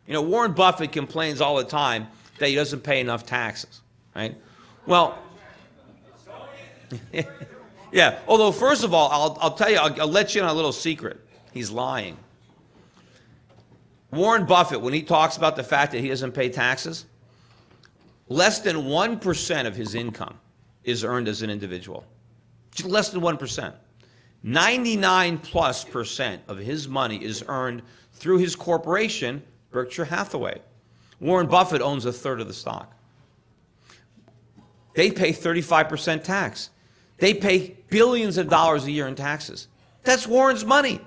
You know, Warren Buffett complains all the time that he doesn't pay enough taxes, right? Well, yeah, although first of all, I'll tell you, I'll let you in on a little secret. He's lying. Warren Buffett, when he talks about the fact that he doesn't pay taxes, less than 1% of his income is earned as an individual. Just less than 1%. 99+% of his money is earned through his corporation, Berkshire Hathaway. Warren Buffett owns a third of the stock. They pay 35% tax. They pay billions of dollars a year in taxes. That's Warren's money.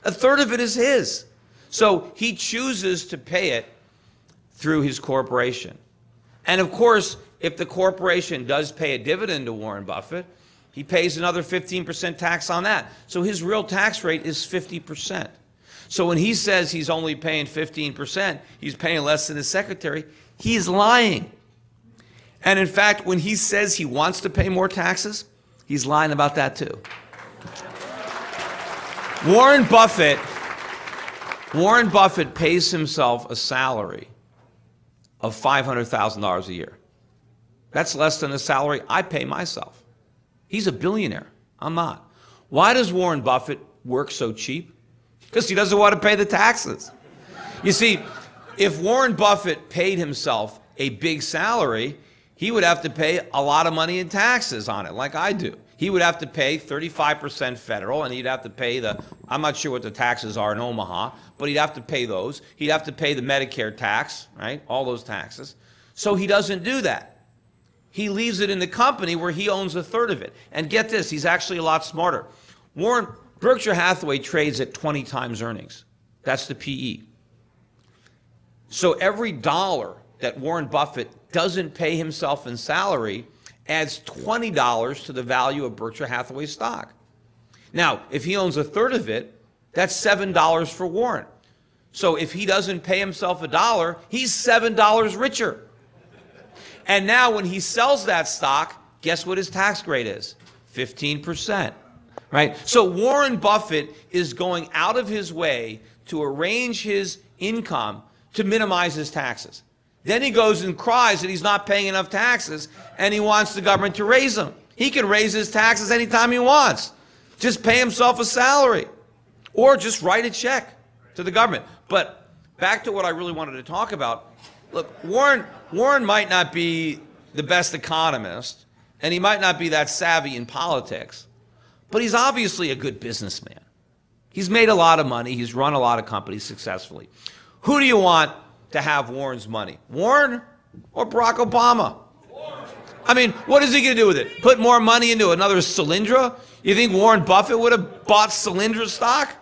A third of it is his. So he chooses to pay it through his corporation. And of course, if the corporation does pay a dividend to Warren Buffett, he pays another 15% tax on that. So his real tax rate is 50%. So when he says he's only paying 15%, he's paying less than his secretary, he's lying. And in fact, when he says he wants to pay more taxes, he's lying about that too. Warren Buffett pays himself a salary of $500,000 a year. That's less than the salary I pay myself. He's a billionaire. I'm not. Why does Warren Buffett work so cheap? Because he doesn't want to pay the taxes. You see, if Warren Buffett paid himself a big salary, he would have to pay a lot of money in taxes on it, like I do. He would have to pay 35% federal, and he'd have to pay I'm not sure what the taxes are in Omaha, but he'd have to pay those. He'd have to pay the Medicare tax, right? All those taxes. So he doesn't do that. He leaves it in the company where he owns a third of it. And get this, he's actually a lot smarter. Berkshire Hathaway trades at 20 times earnings. That's the PE. So every dollar that Warren Buffett doesn't pay himself in salary adds $20 to the value of Berkshire Hathaway stock. Now, if he owns a third of it, that's $7 for Warren. So if he doesn't pay himself a dollar, he's $7 richer. And now when he sells that stock, guess what his tax rate is? 15%. Right? So Warren Buffett is going out of his way to arrange his income to minimize his taxes. Then he goes and cries that he's not paying enough taxes and he wants the government to raise them. He can raise his taxes anytime he wants. Just pay himself a salary or just write a check to the government. But back to what I really wanted to talk about. Look, Warren might not be the best economist and he might not be that savvy in politics, but he's obviously a good businessman. He's made a lot of money. He's run a lot of companies successfully. Who do you want to have Warren's money? Warren or Barack Obama? Warren. I mean, what is he going to do with it? Put more money into another Solyndra? You think Warren Buffett would have bought Solyndra stock?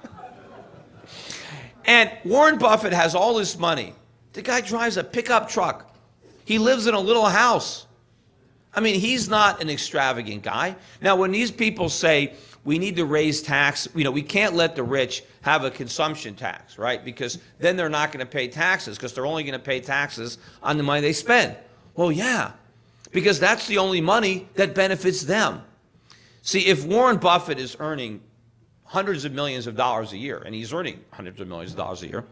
And Warren Buffett has all this money. The guy drives a pickup truck. He lives in a little house. I mean, he's not an extravagant guy. Now, when these people say we need to raise tax, we can't let the rich have a consumption tax, right? Because then they're not going to pay taxes because they're only going to pay taxes on the money they spend. Well, yeah, because that's the only money that benefits them. See, if Warren Buffett is earning hundreds of millions of dollars a year, and he's earning hundreds of millions of dollars a year,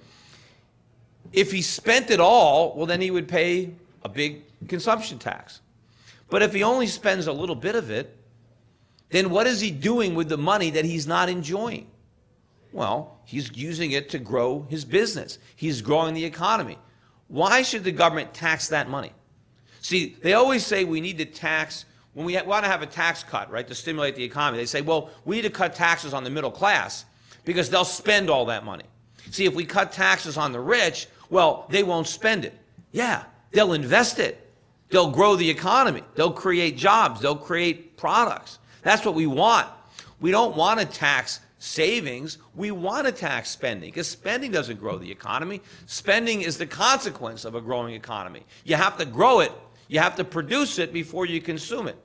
if he spent it all, well, then he would pay a big consumption tax. But if he only spends a little bit of it, then what is he doing with the money that he's not enjoying? Well, he's using it to grow his business. He's growing the economy. Why should the government tax that money? See, they always say we need to tax, when we want to have a tax cut, right, to stimulate the economy, they say, well, we need to cut taxes on the middle class because they'll spend all that money. See, if we cut taxes on the rich, well, they won't spend it. Yeah, they'll invest it. They'll grow the economy. They'll create jobs. They'll create products. That's what we want. We don't want to tax savings. We want to tax spending because spending doesn't grow the economy. Spending is the consequence of a growing economy. You have to grow it. You have to produce it before you consume it.